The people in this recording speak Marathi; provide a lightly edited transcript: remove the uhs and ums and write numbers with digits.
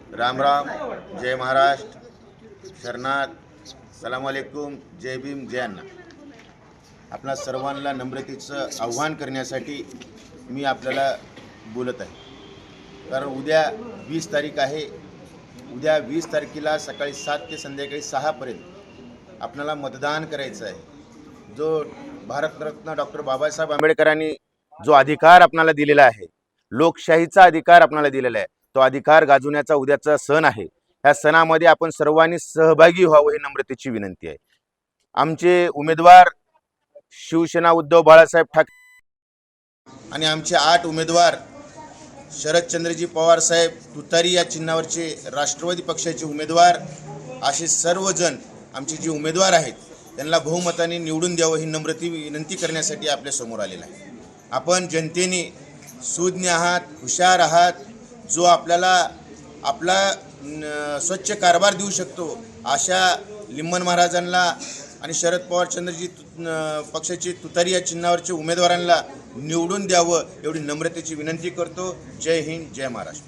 राम राम, जय महाराष्ट्र, शरणात, सलाम अलैकुम, जय भीम, जय अण्णा. आपणा सर्वांना नम्रतेचं आव्हान करण्यासाठी मी आपल्याला बोलत आहे. कारण उद्या 20 तारीख आहे. उद्या 20 तारखेला सकाळी 7 ते संध्याकाळी 6 पर्यंत आपल्याला मतदान करायचं आहे. जो भारतरत्न डॉक्टर बाबासाहेब आंबेडकरांनी जो अधिकार आपल्याला दिलेला आहे, लोकशाहीचा अधिकार आपल्याला दिलेला आहे, तो अधिकार गाजवण्याचा उद्याचा सण आहे. ह्या सणामध्ये आपण सर्वांनी सहभागी व्हावं ही नम्रतेची विनंती आहे. आमचे उमेदवार शिवसेना उद्धव बाळासाहेब ठाकरे आणि आमचे 8 उमेदवार शरदचंद्रजी पवार साहेब तुतारी या चिन्हावरचे राष्ट्रवादी पक्षाचे उमेदवार, असे सर्वजण आमचे जे उमेदवार आहेत त्यांना बहुमताने निवडून द्यावं ही नम्रते विनंती करण्यासाठी आपल्या समोर आलेला आहे. आपण जनतेने सुज्ञ आहात, हुशार आहात, जो आपल्याला आपला स्वच्छ कारभार देऊ शकतो अशा लिम्मन महाराजांना आणि शरद पवार चंद्रजी पक्षाचे तुतारी या चिन्हावरचे उमेदवारांना निवडून द्यावं एवढी नम्रतेची विनंती करतो. जय हिंद, जय महाराष्ट्र.